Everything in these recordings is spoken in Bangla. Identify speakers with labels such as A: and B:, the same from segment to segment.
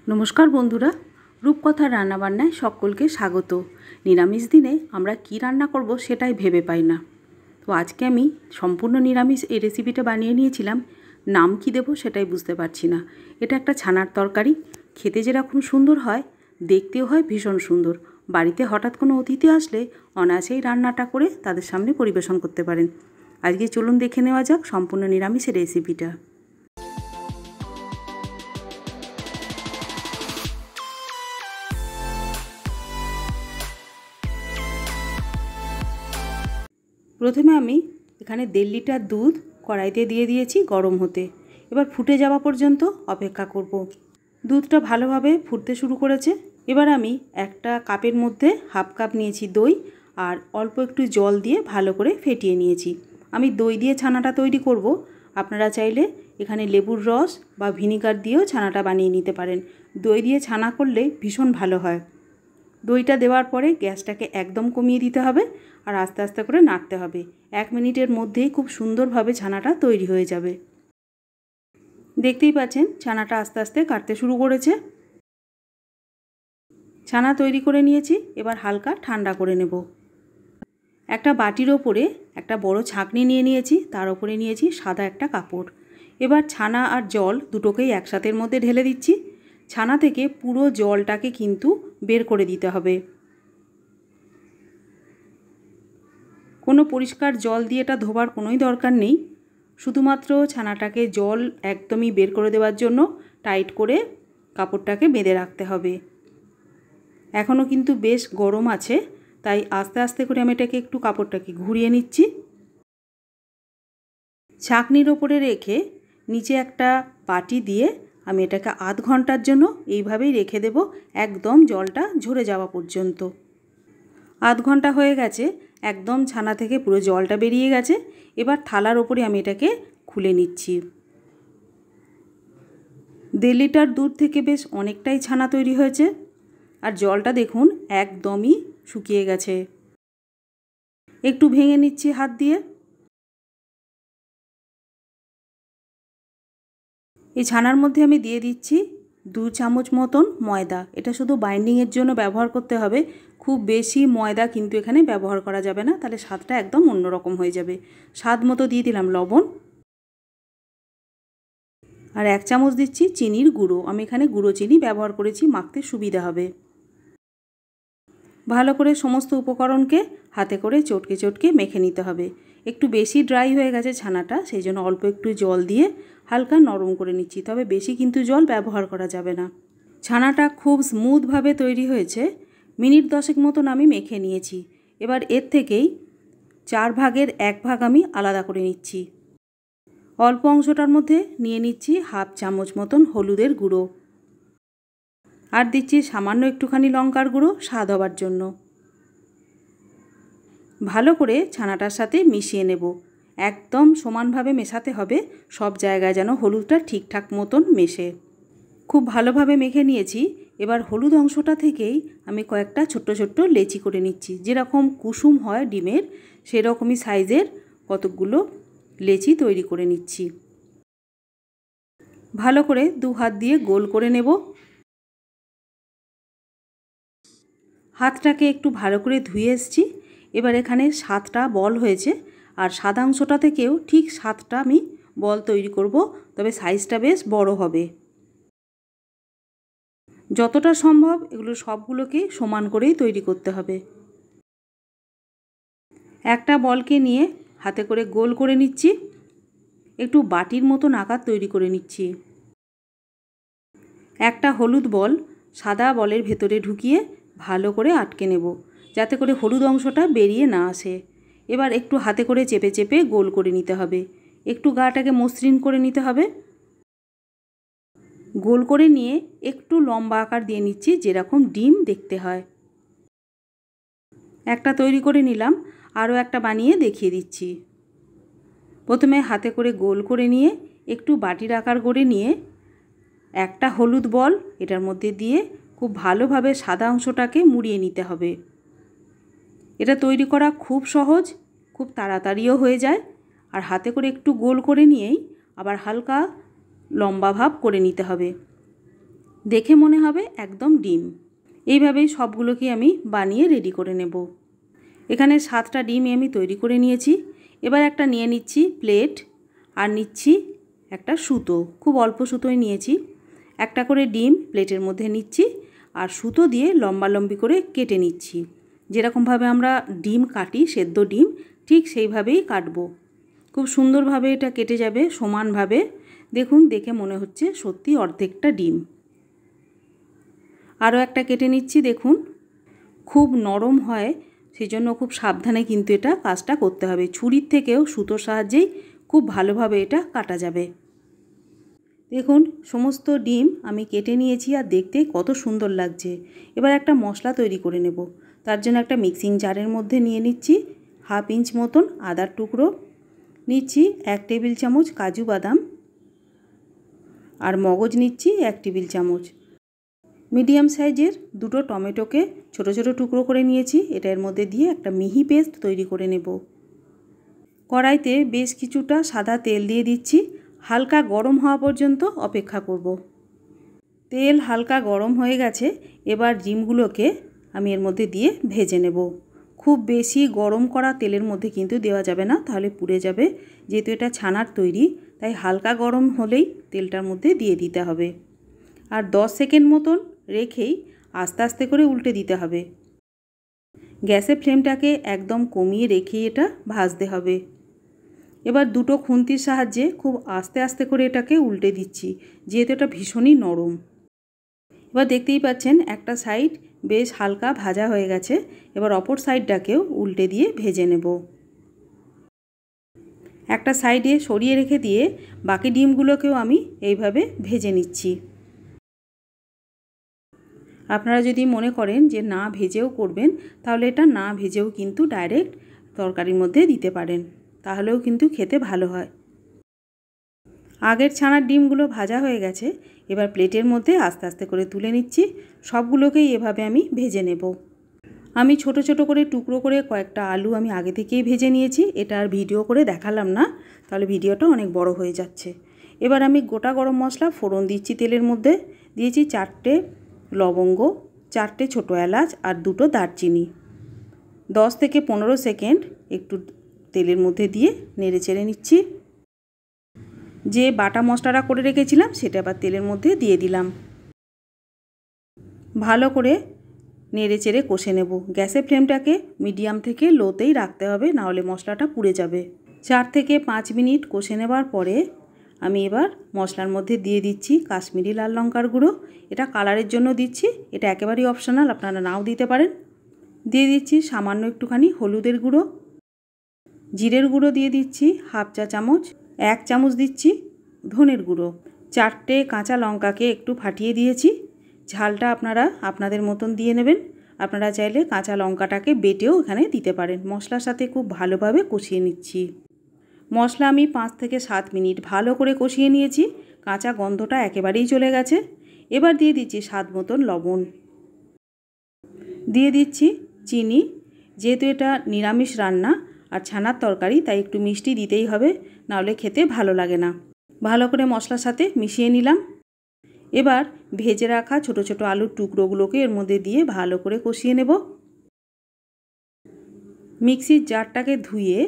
A: নমস্কার বন্ধুরা, রূপকথার রান্নাবান্নায় সকলকে স্বাগত। নিরামিষ দিনে আমরা কি রান্না করব সেটাই ভেবে পাই না। তো আজকে আমি সম্পূর্ণ নিরামিষ এই রেসিপিটা বানিয়ে নিয়েছিলাম। নাম কি দেব সেটাই বুঝতে পারছি না। এটা একটা ছানার তরকারি, খেতে যেরকম সুন্দর হয় দেখতেও হয় ভীষণ সুন্দর। বাড়িতে হঠাৎ কোনো অতিথি আসলে অনায়াসেই রান্নাটা করে তাদের সামনে পরিবেশন করতে পারেন। আজকে চলুন দেখে নেওয়া যাক সম্পূর্ণ নিরামিষের রেসিপিটা। প্রথমে আমি এখানে 1.5 লিটার দুধ কড়াইতে দিয়ে দিয়েছি গরম হতে। এবার ফুটে যাওয়া পর্যন্ত অপেক্ষা করব। দুধটা ভালোভাবে ফুটতে শুরু করেছে। এবার আমি একটা কাপের মধ্যে হাফ কাপ নিয়েছি দই আর অল্প একটু জল দিয়ে ভালো করে ফেটিয়ে নিয়েছি। আমি দই দিয়ে ছানাটা তৈরি করব। আপনারা চাইলে এখানে লেবুর রস বা ভিনিগার দিয়েও ছানাটা বানিয়ে নিতে পারেন। দই দিয়ে ছানা করলে ভীষণ ভালো হয়। দইটা দেওয়ার পরে গ্যাসটাকে একদম কমিয়ে দিতে হবে আর আস্তে আস্তে করে নাড়তে হবে। 1 মিনিটের মধ্যেই খুব সুন্দরভাবে ছানাটা তৈরি হয়ে যাবে। দেখতেই পাচ্ছেন ছানাটা আস্তে আস্তে কাটতে শুরু করেছে। ছানা তৈরি করে নিয়েছি, এবার হালকা ঠান্ডা করে নেব। একটা বাটির ওপরে একটা বড় ছাঁকনি নিয়ে নিয়েছি, তার ওপরে নিয়েছি সাদা একটা কাপড়। এবার ছানা আর জল দুটোকেই একসাথের মধ্যে ঢেলে দিচ্ছি। ছানা থেকে পুরো জলটাকে কিন্তু বের করে দিতে হবে। কোনো পরিষ্কার জল দিয়ে এটা ধোবার কোনোই দরকার নেই। শুধুমাত্র ছানাটাকে জল একদমই বের করে দেওয়ার জন্য টাইট করে কাপড়টাকে বেঁধে রাখতে হবে। এখনও কিন্তু বেশ গরম আছে, তাই আস্তে আস্তে করে আমি এটাকে একটু কাপড়টাকে ঘুরিয়ে নিচ্ছি। ছাঁকনির ওপরে রেখে নিচে একটা বাটি দিয়ে আমি এটাকে আধ ঘন্টার জন্য এইভাবেই রেখে দেব, একদম জলটা ঝরে যাওয়া পর্যন্ত। আধ ঘন্টা হয়ে গেছে, একদম ছানা থেকে পুরো জলটা বেরিয়ে গেছে। এবার থালার ওপরে আমি এটাকে খুলে নিচ্ছি। 1.5 লিটার দুধ থেকে বেশ অনেকটাই ছানা তৈরি হয়েছে আর জলটা দেখুন একদমই শুকিয়ে গেছে। একটু ভেঙে নিচ্ছি হাত দিয়ে। এই ছানার মধ্যে আমি দিয়ে দিচ্ছি 2 চামচ মতন ময়দা। এটা শুধু বাইন্ডিংয়ের জন্য ব্যবহার করতে হবে, খুব বেশি ময়দা কিন্তু এখানে ব্যবহার করা যাবে না, তাহলে স্বাদটা একদম অন্যরকম হয়ে যাবে। স্বাদ মতো দিয়ে দিলাম লবণ আর 1 চামচ দিচ্ছি চিনির গুঁড়ো। আমি এখানে গুঁড়ো চিনি ব্যবহার করেছি, মাখতে সুবিধা হবে। ভালো করে সমস্ত উপকরণকে হাতে করে চটকে চটকে মেখে নিতে হবে। একটু বেশি ড্রাই হয়ে গেছে ছানাটা, সেই জন্য অল্প একটু জল দিয়ে হালকা নরম করে নিচ্ছি, তবে বেশি কিন্তু জল ব্যবহার করা যাবে না। ছানাটা খুব স্মুথভাবে তৈরি হয়েছে। মিনিট 10 মতন আমি মেখে নিয়েছি। এবার এর থেকেই 4 ভাগের 1 ভাগ আমি আলাদা করে নিচ্ছি। অল্প অংশটার মধ্যে নিয়ে নিচ্ছি হাফ চামচ মতন হলুদের গুঁড়ো আর দিচ্ছি সামান্য একটুখানি লঙ্কার গুঁড়ো স্বাদ হবার জন্য। ভালো করে ছানাটার সাথে মিশিয়ে নেব। একদম সমানভাবে মেশাতে হবে, সব জায়গায় যেন হলুদটা ঠিকঠাক মতন মেশে। খুব ভালোভাবে মেখে নিয়েছি। এবার হলুদ অংশটা থেকেই আমি কয়েকটা ছোট্ট ছোট্ট লেচি করে নিচ্ছি। যেরকম কুসুম হয় ডিমের, সেরকমই সাইজের কতকগুলো লেচি তৈরি করে নিচ্ছি। ভালো করে 2 হাত দিয়ে গোল করে নেব। হাতটাকে একটু ভালো করে ধুয়ে এসেছি। এবার এখানে 7টা বল হয়েছে আর সাদা অংশটা থেকেও ঠিক 7টা আমি বল তৈরি করব, তবে সাইজটা বেশ বড় হবে। যতটা সম্ভব এগুলো সবগুলোকে সমান করেই তৈরি করতে হবে। একটা বলকে নিয়ে হাতে করে গোল করে নিচ্ছি। একটু বাটির মতন আকার তৈরি করে নিচ্ছি। একটা হলুদ বল সাদা বলের ভেতরে ঢুকিয়ে ভালো করে আটকে নেব, যাতে করে হলুদ অংশটা বেরিয়ে না আসে। এবার একটু হাতে করে চেপে চেপে গোল করে নিতে হবে। একটু গাটাকে মসৃণ করে নিতে হবে। গোল করে নিয়ে একটু লম্বা আকার দিয়ে নিচ্ছি, যেরকম ডিম দেখতে হয়। একটা তৈরি করে নিলাম, আরও একটা বানিয়ে দেখিয়ে দিচ্ছি। প্রথমে হাতে করে গোল করে নিয়ে একটু বাটির আকার করে নিয়ে একটা হলুদ বল এটার মধ্যে দিয়ে খুব ভালোভাবে সাদা অংশটাকে মুড়িয়ে নিতে হবে। এটা তৈরি করা খুব সহজ, খুব তাড়াতাড়িও হয়ে যায়। আর হাতে করে একটু গোল করে নিয়েই আবার হালকা লম্বা ভাব করে নিতে হবে। দেখে মনে হবে একদম ডিম। এইভাবেই সবগুলোকে আমি বানিয়ে রেডি করে নেব। এখানে 7টা ডিম আমি তৈরি করে নিয়েছি। এবার একটা নিয়ে নিচ্ছি প্লেট, আর নিচ্ছি একটা সুতো, খুব অল্প সুতোই নিয়েছি। একটা করে ডিম প্লেটের মধ্যে নিচ্ছি আর সুতো দিয়ে লম্বালম্বি করে কেটে নিচ্ছি। যেরকমভাবে আমরা ডিম কাটি, সেদ্ধ ডিম, ঠিক সেইভাবেই কাটবো। খুব সুন্দরভাবে এটা কেটে যাবে সমানভাবে। দেখুন, দেখে মনে হচ্ছে সত্যি অর্ধেকটা ডিম। আরও একটা কেটে নিচ্ছি। দেখুন, খুব নরম হয়, সেজন্য খুব সাবধানে কিন্তু এটা কাজটা করতে হবে। ছুরির থেকেও সুতোর সাহায্যেই খুব ভালোভাবে এটা কাটা যাবে। দেখুন, সমস্ত ডিম আমি কেটে নিয়েছি আর দেখতে কত সুন্দর লাগছে। এবার একটা মশলা তৈরি করে নেব। তার জন্য একটা মিক্সিং জারের মধ্যে নিয়ে নিচ্ছি 1/2 ইঞ্চ মতন আদার টুকরো, নিচ্ছি 1 টেবিল চামচ কাজু বাদাম, আর মগজ নিচ্ছি 1 টেবিল চামচ। মিডিয়াম সাইজের 2টো টমেটোকে ছোট ছোট টুকরো করে নিয়েছি। এটা এর মধ্যে দিয়ে একটা মিহি পেস্ট তৈরি করে নেব। কড়াইতে বেশ কিছুটা সাদা তেল দিয়ে দিচ্ছি। হালকা গরম হওয়া পর্যন্ত অপেক্ষা করব। তেল হালকা গরম হয়ে গেছে। এবার ডিমগুলোকে আমি এর মধ্যে দিয়ে ভেজে নেব। খুব বেশি গরম করা তেলের মধ্যে কিন্তু দেওয়া যাবে না, তাহলে পুড়ে যাবে। যেহেতু এটা ছানার তৈরি, তাই হালকা গরম হলেই তেলটার মধ্যে দিয়ে দিতে হবে। আর 10 সেকেন্ড মতন রেখেই আস্তে আস্তে করে উল্টে দিতে হবে। গ্যাসের ফ্লেমটাকে একদম কমিয়ে রেখেই এটা ভাজতে হবে। এবার 2টো খুন্তির সাহায্যে খুব আস্তে আস্তে করে এটাকে উল্টে দিচ্ছি, যেহেতু এটা ভীষণই নরম। এবার দেখতেই পাচ্ছেন একটা সাইড বেশ হালকা ভাজা হয়ে গেছে। এবার অপর সাইডটাকেও উল্টে দিয়ে ভেজে নেব। একটা সাইডে সরিয়ে রেখে দিয়ে বাকি ডিমগুলোকেও আমি এইভাবে ভেজে নিচ্ছি। আপনারা যদি মনে করেন যে না ভেজেও করবেন, তাহলে এটা না ভেজেও কিন্তু ডাইরেক্ট তরকারির মধ্যে দিতে পারেন, তাহলেও কিন্তু খেতে ভালো হয়। আগের ছানার ডিমগুলো ভাজা হয়ে গেছে। এবার প্লেটের মধ্যে আস্তে আস্তে করে তুলে নিচ্ছি। সবগুলোকেই এভাবে আমি ভেজে নেব। আমি ছোট ছোট করে টুকরো করে কয়েকটা আলু আমি আগে থেকেই ভেজে নিয়েছি। এটা আর ভিডিও করে দেখালাম না, তাহলে ভিডিওটা অনেক বড় হয়ে যাচ্ছে। এবার আমি গোটা গরম মশলা ফোড়ন দিচ্ছি। তেলের মধ্যে দিয়েছি 4টে লবঙ্গ, 4টে ছোটো এলাচ আর 2টো দারচিনি। 10 থেকে 15 সেকেন্ড একটু তেলের মধ্যে দিয়ে নেড়ে চেড়ে নিচ্ছি। যে বাটা মশলাটা করে রেখেছিলাম সেটা আবার তেলের মধ্যে দিয়ে দিলাম। ভালো করে নেড়ে চেড়ে কষে নেব। গ্যাসের ফ্লেমটাকে মিডিয়াম থেকে লোতেই রাখতে হবে, নাহলে মশলাটা পুড়ে যাবে। 4 থেকে 5 মিনিট কষে নেবার পরে আমি এবার মশলার মধ্যে দিয়ে দিচ্ছি কাশ্মীরি লাল লঙ্কার গুঁড়ো। এটা কালারের জন্য দিচ্ছি, এটা একেবারেই অপশনাল, আপনারা নাও দিতে পারেন। দিয়ে দিচ্ছি সামান্য একটুখানি হলুদের গুঁড়ো, জিরের গুঁড়ো দিয়ে দিচ্ছি 1/2 চা চামচ, 1 চামচ দিচ্ছি ধনের গুঁড়ো। 4টে কাঁচা লঙ্কাকে একটু ফাটিয়ে দিয়েছি। ঝালটা আপনারা আপনাদের মতন দিয়ে নেবেন। আপনারা চাইলে কাঁচা লঙ্কাটাকে বেটেও এখানে দিতে পারেন। মশলার সাথে খুব ভালোভাবে কষিয়ে নিচ্ছি। মশলা আমি 5 থেকে 7 মিনিট ভালো করে কষিয়ে নিয়েছি। কাঁচা গন্ধটা একেবারেই চলে গেছে। এবার দিয়ে দিচ্ছি স্বাদ মতন লবণ, দিয়ে দিচ্ছি চিনি। যেহেতু এটা নিরামিষ রান্না আর ছানার তরকারি, তাই একটু মিষ্টি দিতেই হবে, নাহলে খেতে ভালো লাগে না। ভালো করে মশলার সাথে মিশিয়ে নিলাম। এবার ভেজে রাখা ছোট ছোট আলুর টুকরোগুলোকে এর মধ্যে দিয়ে ভালো করে কষিয়ে নেব। মিক্সির জারটাকে ধুয়ে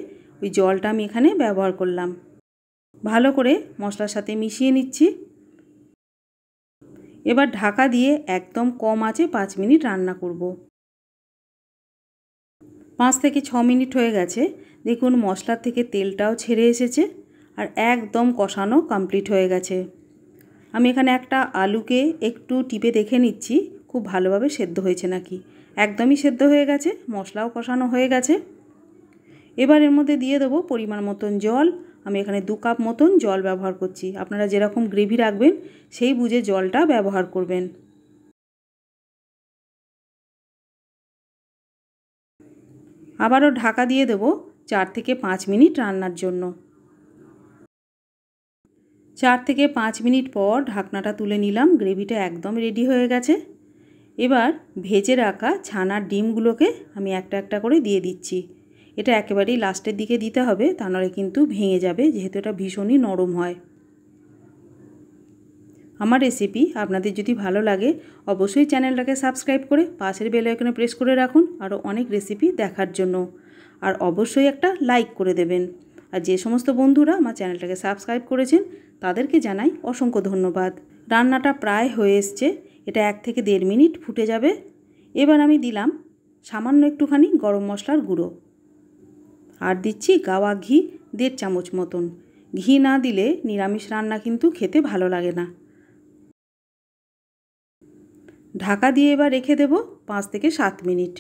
A: ওই জলটা আমি এখানে ব্যবহার করলাম। ভালো করে মশলার সাথে মিশিয়ে নিচ্ছি। এবার ঢাকা দিয়ে একদম কম আঁচে 5 মিনিট রান্না করব। 5 থেকে 6 মিনিট হয়ে গেছে। দেখুন, মশলার থেকে তেলটাও ছেড়ে এসেছে আর একদম কষানো কমপ্লিট হয়ে গেছে। আমি এখানে একটা আলুকে একটু টিপে দেখে নিচ্ছি খুব ভালোভাবে সেদ্ধ হয়েছে নাকি। একদমই সেদ্ধ হয়ে গেছে, মশলাও কষানো হয়ে গেছে। এবার এর মধ্যে দিয়ে দেবো পরিমাণ মতন জল। আমি এখানে 2 কাপ মতন জল ব্যবহার করছি। আপনারা যেরকম গ্রেভি রাখবেন সেই বুঝে জলটা ব্যবহার করবেন। আবারও ঢাকা দিয়ে দেবো 4 থেকে 5 মিনিট রান্নার জন্য। 4 থেকে 5 মিনিট পর ঢাকনাটা তুলে নিলাম। গ্রেভিটা একদম রেডি হয়ে গেছে। এবার ভেজে রাখা ছানার ডিমগুলোকে আমি একটা একটা করে দিয়ে দিচ্ছি। এটা একেবারেই লাস্টের দিকে দিতে হবে, তা নাহলে কিন্তু ভেঙে যাবে, যেহেতু এটা ভীষণই নরম হয়। আমার রেসিপি আপনাদের যদি ভালো লাগে অবশ্যই চ্যানেলটাকে সাবস্ক্রাইব করে পাশের বেল আইকনে প্রেস করে রাখুন আরও অনেক রেসিপি দেখার জন্য। আর অবশ্যই একটা লাইক করে দেবেন। আর যে সমস্ত বন্ধুরা আমার চ্যানেলটাকে সাবস্ক্রাইব করেছেন তাদেরকে জানাই অসংখ্য ধন্যবাদ। রান্নাটা প্রায় হয়ে এসছে, এটা 1 থেকে 1.5 মিনিট ফুটে যাবে। এবার আমি দিলাম সামান্য একটুখানি গরম মশলার গুঁড়ো আর দিচ্ছি গাওয়া ঘি 1.5 চামচ মতন। ঘি না দিলে নিরামিষ রান্না কিন্তু খেতে ভালো লাগে না। ঢাকা দিয়ে এবার রেখে দেব 5 থেকে 7 মিনিট।